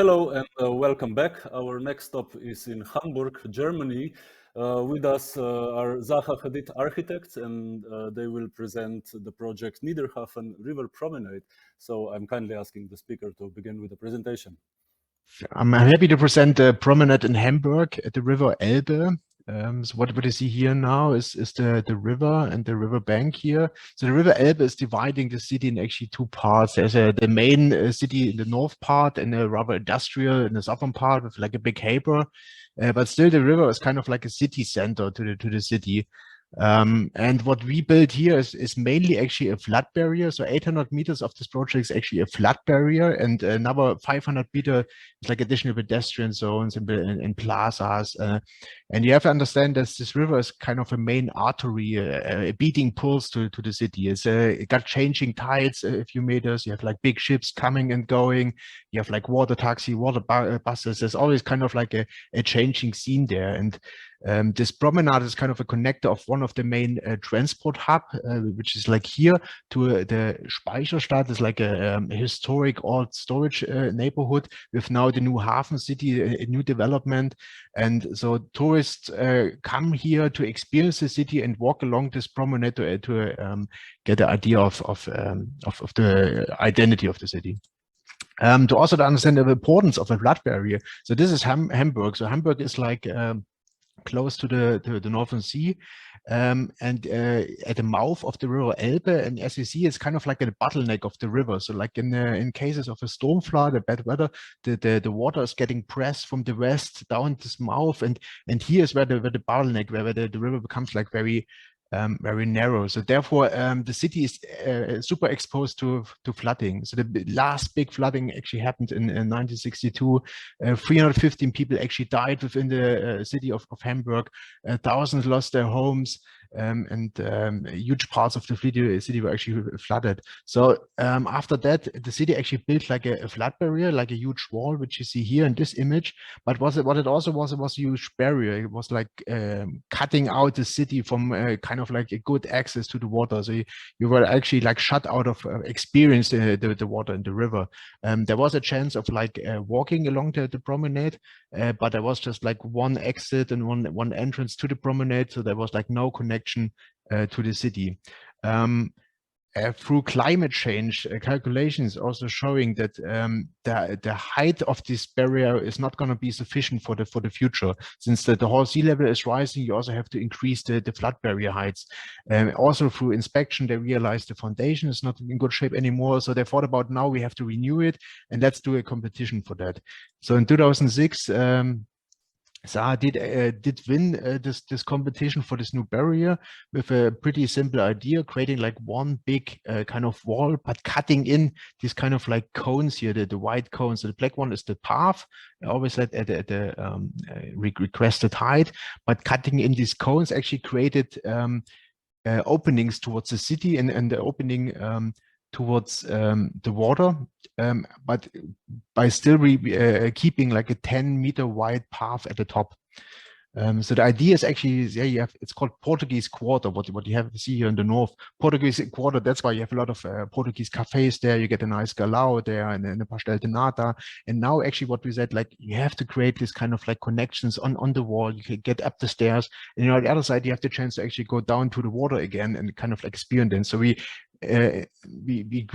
Hello and welcome back. Our next stop is in Hamburg, Germany. With us are Zaha, Hadid architects, and they will present the project Niederhafen River Promenade. So I'm kindly asking the speaker to begin with the presentation. I'm happy to present the promenade in Hamburg at the River Elbe. So what you see here now is the river and the river bank here. So the River Elbe is dividing the city in actually two parts. There's the main city in the north part and a rather industrial in the southern part with like a big harbour. But still the river is kind of like a city center to the city. And what we built here is mainly actually a flood barrier. So 800 meters of this project is actually a flood barrier, and another 500 meter is like additional pedestrian zones and plazas. And you have to understand that this river is kind of a main artery, a beating pulse to the city. It got changing tides a few meters. You have like big ships coming and going. You have like water taxi, water buses. There's always kind of like a changing scene there. And this promenade is kind of a connector of one of the main transport hub, which is like here to the Speicherstadt. Is like a historic old storage neighborhood with now the Niederhafen city, a new development. And so tourists come here to experience the city and walk along this promenade to get an idea of the identity of the city. To also understand the importance of a flood barrier. So this is Hamburg. So Hamburg is like close to the Northern Sea, and at the mouth of the River Elbe. And as you see, it's kind of like a bottleneck of the river. So like in cases of a storm flood, a bad weather, the water is getting pressed from the west down this mouth, and here is where the bottleneck, where the river becomes like very narrow. So therefore, the city is super exposed to flooding. So the last big flooding actually happened in 1962. 315 people actually died within the city of Hamburg. Thousands lost their homes. And huge parts of the city were actually flooded. So after that, the city actually built like a flood barrier, like a huge wall, which you see here in this image. But what it also was, it was a huge barrier. It was like cutting out the city from kind of like a good access to the water. So you were actually like shut out of experience the water in the river. There was a chance of like walking along the promenade, but there was just like one exit and one entrance to the promenade. So there was like no connection to the city. Through climate change calculations also showing that the height of this barrier is not going to be sufficient for the future. Since the whole sea level is rising, you also have to increase the flood barrier heights. Also through inspection, they realized the foundation is not in good shape anymore. So they thought about, now we have to renew it, and let's do a competition for that. So in 2006, Zaha did win this competition for this new barrier with a pretty simple idea, creating like one big kind of wall, but cutting in these kind of like cones here, the white cones. So the black one is the path, always at the requested height, but cutting in these cones actually created openings towards the city and the opening towards the water, but by still keeping like a 10-meter wide path at the top. So the idea is actually, yeah, it's called Portuguese Quarter, what you have to see here in the north. Portuguese Quarter, that's why you have a lot of Portuguese cafes there. You get a nice galao there and a pastel de nata. And now actually what we said, like, you have to create this kind of like connections on the wall. You can get up the stairs, and on the other side, you have the chance to actually go down to the water again and kind of like experience it. So we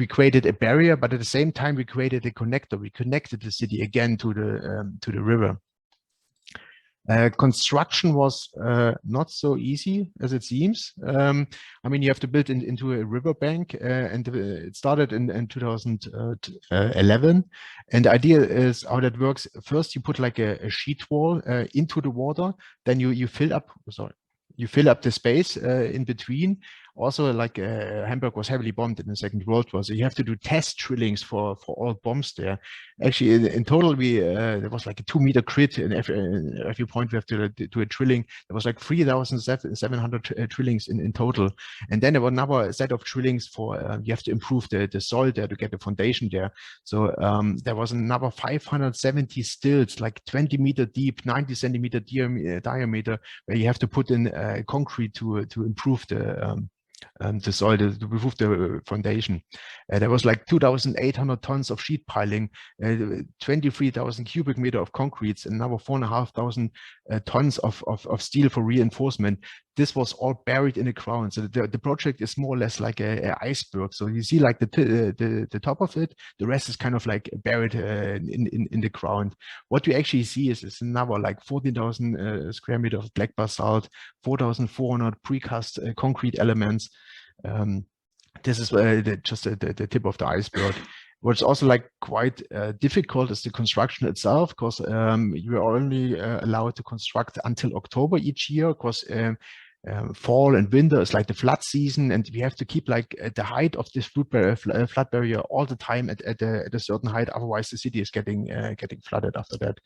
created a barrier, but at the same time, we created a connector. We connected the city again to the river. Construction was not so easy as it seems. I mean, you have to build into a riverbank, and it started in 2011. And the idea is how that works. First, you put like a sheet wall into the water, then you fill up. You fill up the space in between. Also, like Hamburg was heavily bombed in the Second World War, so you have to do test drillings for all bombs there. Actually, in total, there was like a 2-meter grid, and every point we have to do a drilling. There was like 3,700 drillings in total, and then there was another set of drillings for you have to improve the soil there to get the foundation there. So there was another 570 stilts, like 20-meter deep, 90-centimeter diameter, where you have to put in concrete to improve the soil, to remove the foundation. There was like 2,800 tons of sheet piling, 23,000 cubic meter of concretes, and another 4,500 tons of steel for reinforcement. This was all buried in the ground. So the project is more or less like a iceberg. So you see like the top of it, the rest is kind of like buried in the ground. What you actually see is another like 14,000 square meter of black basalt, 4,400 precast concrete elements. This is just the tip of the iceberg. What's also like quite difficult is the construction itself, because you are only allowed to construct until October each year, because fall and winter is like the flood season, and we have to keep like the height of this flood barrier all the time at a certain height. Otherwise, the city is getting flooded after that.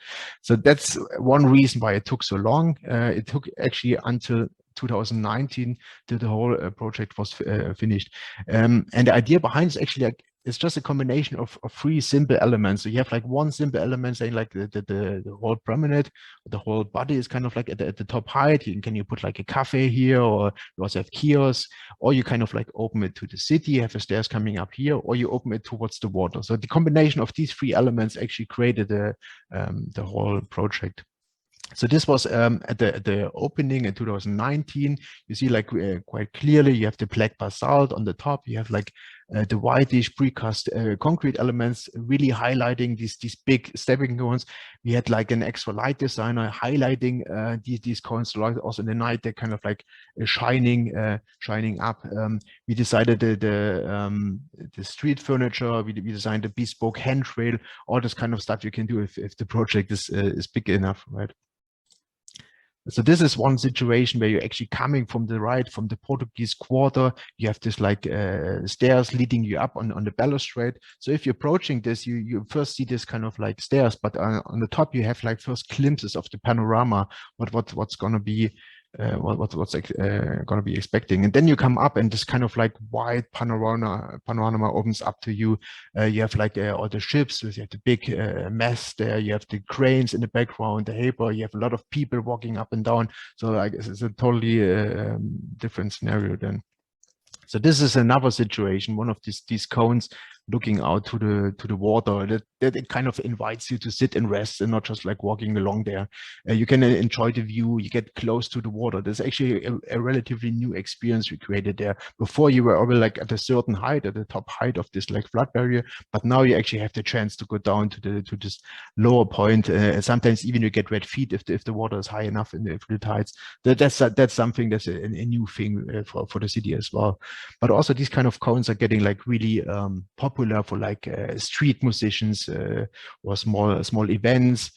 So that's one reason why it took so long. It took actually until 2019 till the whole project was finished. And the idea behind is actually like it's just a combination of three simple elements. So you have like one simple element saying like the whole promenade, the whole body is kind of like at the top height. Can you put like a cafe here, or you also have kiosks, or you kind of like open it to the city, you have the stairs coming up here, or you open it towards the water. So the combination of these three elements actually created the whole project. So this was at the opening in 2019. You see like quite clearly, you have the black basalt on the top. You have like the whitish precast concrete elements really highlighting these big stepping cones. We had like an extra light designer highlighting these cones. Also in the night, they're kind of like shining up. We decided the street furniture. We designed a bespoke handrail. All this kind of stuff you can do if the project is big enough, right? So this is one situation where you're actually coming from the right, from the Portuguese Quarter. You have this like stairs leading you up on the balustrade. So if you're approaching this, you first see this kind of like stairs, but on the top you have like first glimpses of the panorama, what's going to be what's going to be expecting. And then you come up and this kind of like wide panorama opens up to you. You have like all the ships, you have the big mast there, you have the cranes in the background, the harbor, you have a lot of people walking up and down. So I guess it's a totally different scenario then. So this is another situation, one of these cones looking out to the water, that it kind of invites you to sit and rest and not just like walking along there. You can enjoy the view, you get close to the water. There's actually a relatively new experience we created there. Before you were already like at a certain height, at the top height of this like flood barrier, but now you actually have the chance to go down to this lower point. Sometimes even you get wet feet if the water is high enough in the tides. That's something that's a new thing for the city as well. But also these kind of cones are getting like really popular for like street musicians or small events,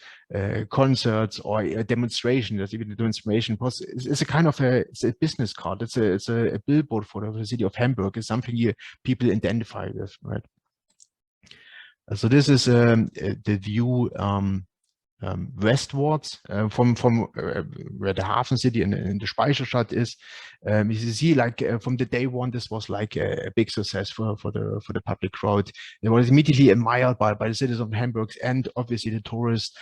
concerts, or a demonstration. There's even a demonstration. It's a kind of it's a business card. It's a billboard for the city of Hamburg. It's something people identify with, right? So this is the view westwards from where the Hafen city and the Speicherstadt is. You see, like from the day one, this was like a big success for the public crowd. It was immediately admired by the citizens of Hamburg and obviously the tourists.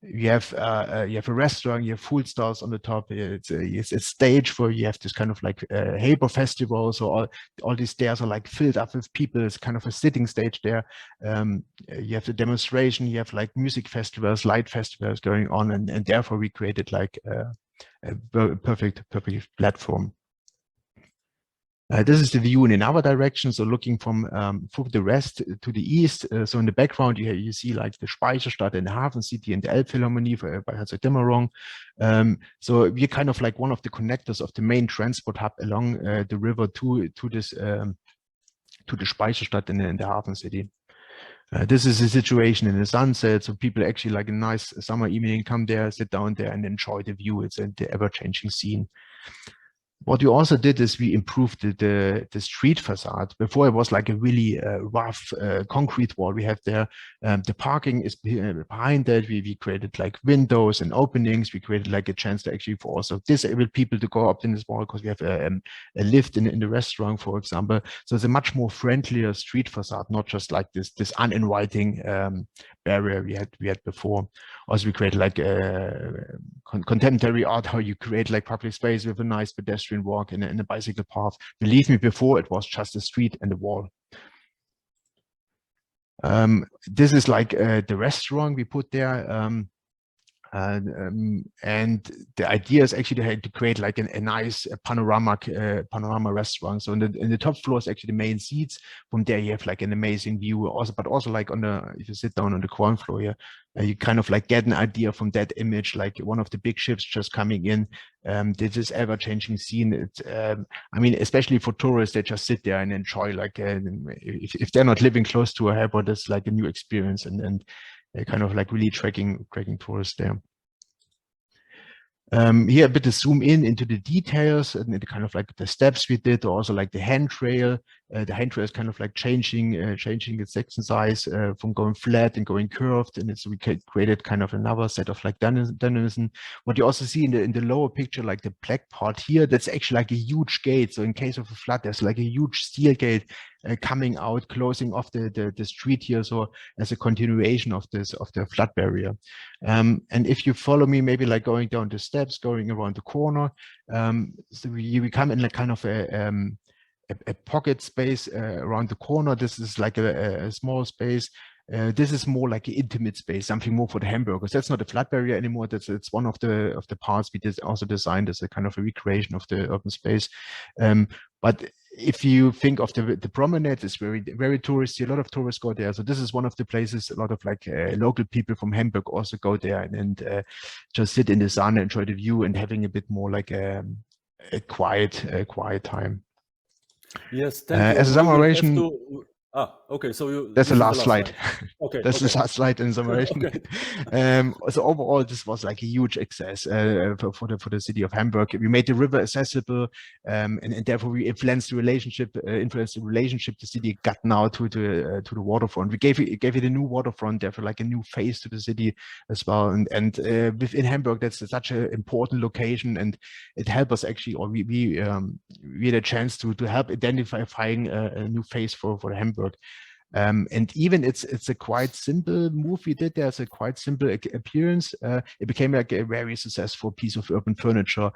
You have a restaurant, you have food stalls on the top. It's a stage for you have this kind of like Haber festival. So all these stairs are like filled up with people. It's kind of a sitting stage there. You have the demonstration. You have like music festivals, light festivals going on, and therefore we created like a perfect platform. This is the view in another direction, so looking from the west to the east. So in the background, you see like the Speicherstadt and the Hafen City and the Elbphilharmonie by Herzogenaurach. So we're kind of like one of the connectors of the main transport hub along the river to this to the Speicherstadt in the Hafen City. This is a situation in the sunset, so people actually like a nice summer evening come there, sit down there, and enjoy the view. It's the ever-changing scene. What we also did is we improved the street facade. Before it was like a really rough concrete wall we have there. The parking is behind that. We created like windows and openings. We created like a chance to actually for also disabled people to go up in this wall, because we have a lift in the restaurant, for example. So it's a much more friendlier street facade, not just like this uninviting barrier we had before. Also, we created like contemporary art, how you create like public space with a nice pedestrian pedestrian walk and a bicycle path. Believe me, before it was just a street and a wall. This is like the restaurant we put there. And the idea is actually to create like a nice panorama restaurant. So in the top floor is actually the main seats. From there you have like an amazing view also, but also like if you sit down on the ground floor here, you kind of like get an idea from that image, like one of the big ships just coming in. This ever-changing scene. I mean, especially for tourists, they just sit there and enjoy, like if they're not living close to a airport, it's like a new experience and kind of like really tracking tourists there. Here a bit to zoom into the details and the kind of like the steps we did, also like the handrail. The handrail is kind of like changing its section size from going flat and going curved, and we created kind of another set of like dynamism. What you also see in the lower picture, like the black part here, that's actually like a huge gate. So in case of a flood, there's like a huge steel gate coming out, closing off the street here, so as a continuation of the flood barrier. And if you follow me, maybe like going down the steps, going around the corner, so we come in like kind of a pocket space around the corner. This is like a small space. This is more like an intimate space, something more for the hamburgers. That's not a flood barrier anymore. It's one of the parts we also designed as a kind of a recreation of the urban space. But if you think of the promenade, it's very touristy. A lot of tourists go there. So this is one of the places a lot of like local people from Hamburg also go there and just sit in the sun, enjoy the view, and having a bit more like a quiet time. Yes, thank you. As a summation, okay. So that's the last slide. Okay, that's the last slide in summation. So overall, this was like a huge success for the city of Hamburg. We made the river accessible, and therefore we influenced the relationship the city got now to the waterfront. We gave it a new waterfront, therefore like a new face to the city as well. And within Hamburg, that's such an important location, and it helped us actually, or we had a chance to help identifying a new face for Hamburg. And even it's a quite simple move we did. There's a quite simple appearance. It became like a very successful piece of urban furniture.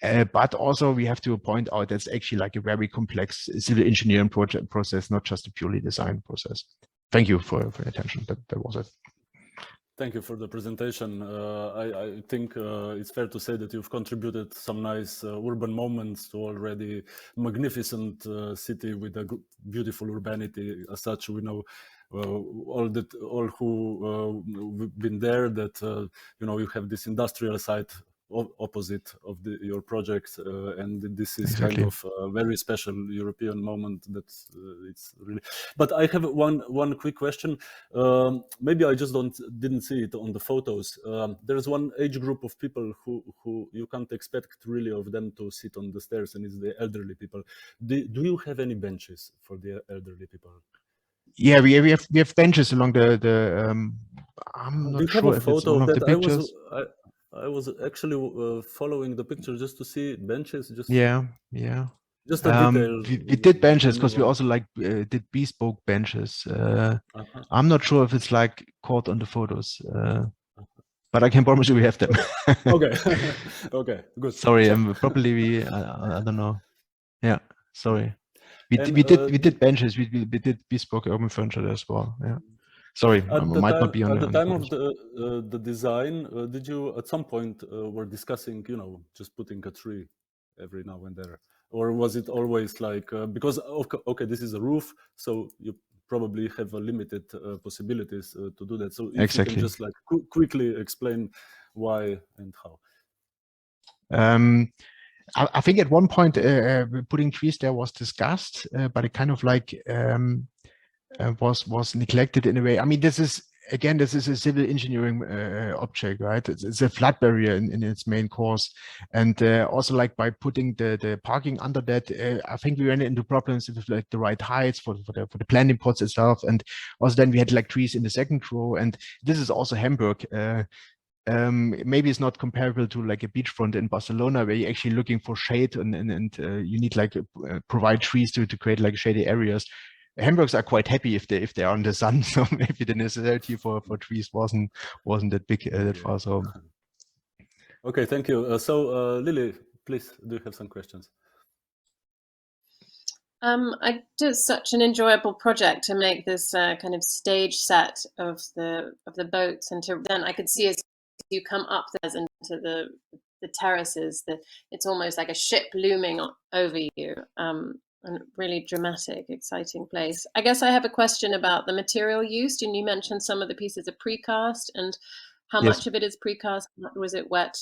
But also we have to point out that's actually like a very complex civil engineering process, not just a purely design process. Thank you for your attention. That was it. Thank you for the presentation. I think it's fair to say that you've contributed some nice urban moments to already magnificent city with a beautiful urbanity. As such, we know all who have been there that you have this industrial site opposite of your project, and this is exactly. kind of a very special European moment that it's really. But I have one quick question. Maybe I just didn't see it on the photos. There's one age group of people who you can't expect really of them to sit on the stairs, and it's the elderly people. Do you have any benches for the elderly people? Yeah, we have benches along the I'm not sure if it's one of the pictures. I was actually following the picture just to see benches. Yeah. Just a detail. We did benches because we also like did bespoke benches. I'm not sure if it's like caught on the photos, but I can promise you we have them. Okay. Okay. Good. Sorry, probably I don't know. Yeah. Sorry. We did benches. We did bespoke urban furniture as well. Yeah. Sorry, I might not be on at the time of the design. Did you at some point were discussing, just putting a tree every now and there, or was it always like because okay, this is a roof, so you probably have a limited possibilities to do that. So if exactly. you can just like quickly explain why and how. I think at one point putting trees there was discussed, but it kind of like was neglected in a way. I mean, this is a civil engineering object, right? It's a flood barrier in its main course, and also like by putting the parking under that, I think we ran into problems with like the right heights for the planting pots itself, and also then we had like trees in the second row, and this is also Hamburg. Maybe it's not comparable to like a beachfront in Barcelona where you're actually looking for shade and you need like provide trees to create like shady areas. Hamburgs are quite happy if they are in the sun, so maybe the necessity for trees wasn't that big that far. So okay, thank you. So Lily, please, do you have some questions? I did such an enjoyable project to make this kind of stage set of the boats, and then I could see as you come up there into the terraces, it's almost like a ship looming over you, and really dramatic, exciting place. I guess I have a question about the material used, and you mentioned some of the pieces are precast, and how much of it is precast? Was it wet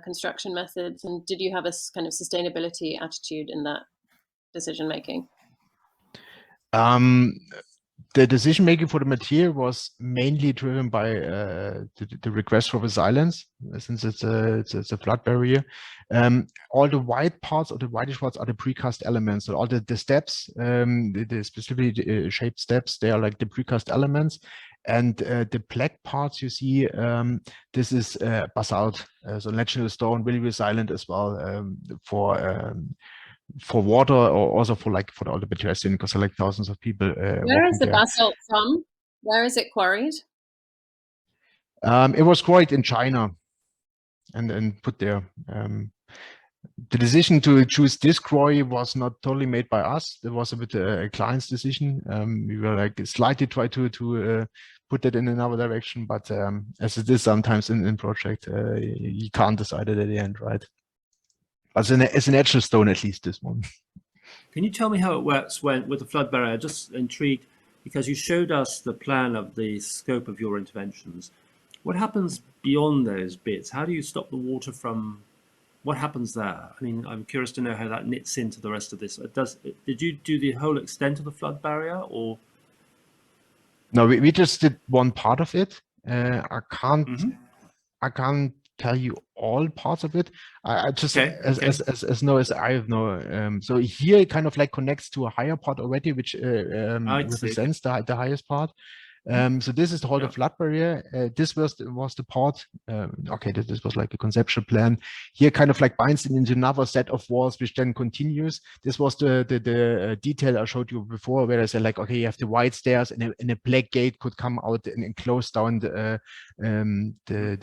construction methods, and did you have a kind of sustainability attitude in that decision making? The decision making for the material was mainly driven by the request for resilience, since it's a flood barrier. All the white parts or the whitish parts are the precast elements. So all the steps, the specifically shaped steps, they are like the precast elements. And the black parts you see, this is basalt, so natural stone, really resilient as well, for water, or also for all the pedestrian, because like thousands of people. Where is the basalt from? Where is it quarried? It was quarried in China, and put there. The decision to choose this quarry was not totally made by us. It was a bit a client's decision. We were like slightly try to put that in another direction, but as it is sometimes in project, you can't decide it at the end, right? As an natural stone, at least this one. Can you tell me how it works with the flood barrier? Just intrigued, because you showed us the plan of the scope of your interventions. What happens beyond those bits? How do you stop the water from? What happens there? I mean, I'm curious to know how that knits into the rest of this. Did you do the whole extent of the flood barrier, or? No, we just did one part of it. I can't tell you all parts of it. I just as know as I know. So here it kind of like connects to a higher part already, which represents the highest part. So this is the whole flood barrier. This was the part. Okay, this was like a conceptual plan. Here, kind of like binds it into another set of walls, which then continues. This was the detail I showed you before, where I said like, okay, you have the white stairs, and a black gate could come out and close down the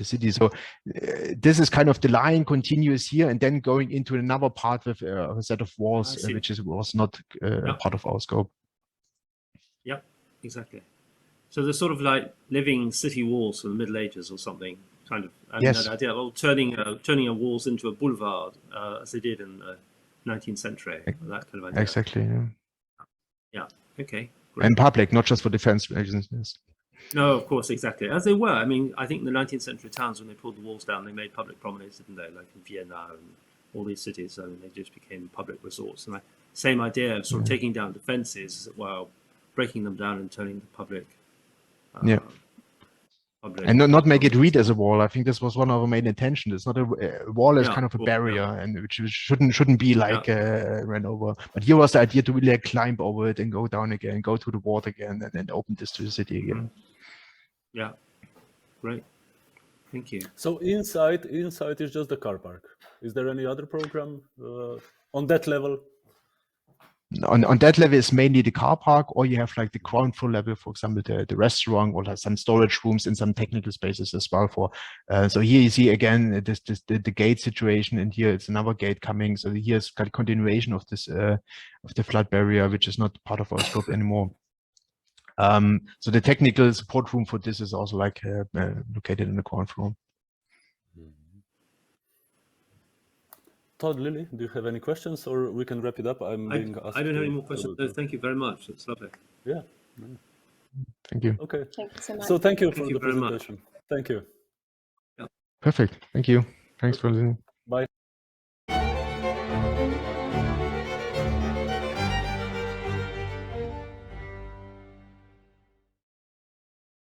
city. So this is kind of the line continues here, and then going into another part with a set of walls, which was not part of our scope. Yep, exactly. So they're sort of like living city walls from the Middle Ages or something, kind of. And yes. That idea of turning a walls into a boulevard, as they did in the 19th century. That kind of idea. Exactly. Yeah. Yeah. Okay. Great. And public, not just for defense reasons. Yes. No, of course, exactly. As they were. I mean, I think in the 19th century towns, when they pulled the walls down, they made public promenades, didn't they? Like in Vienna and all these cities. I mean, they just became public resorts. And same idea of sort of taking down defenses while breaking them down and turning the public. And not make it read as a wall. I think this was one of our main intentions. It's not a wall is kind of a barrier, and which shouldn't be like ran over. But here was the idea to really climb over it and go down again, go to the water again, and then open this to the city again. Yeah, great. Thank you. So inside is just the car park. Is there any other program on that level? On that level is mainly the car park, or you have like the ground floor level, for example, the restaurant, or some storage rooms and some technical spaces as well. So here you see again the gate situation, and here it's another gate coming. So here's kind of continuation of this of the flood barrier, which is not part of our scope anymore. So the technical support room for this is also like located in the ground floor. Todd, Lily, do you have any questions, or we can wrap it up? I'm being asked. I don't have any more questions. No, thank you very much. It's lovely. Yeah. Thank you. Okay. Thank you so much. So thank you for the presentation. Thank you. Perfect. Thank you. Thanks for listening. Bye.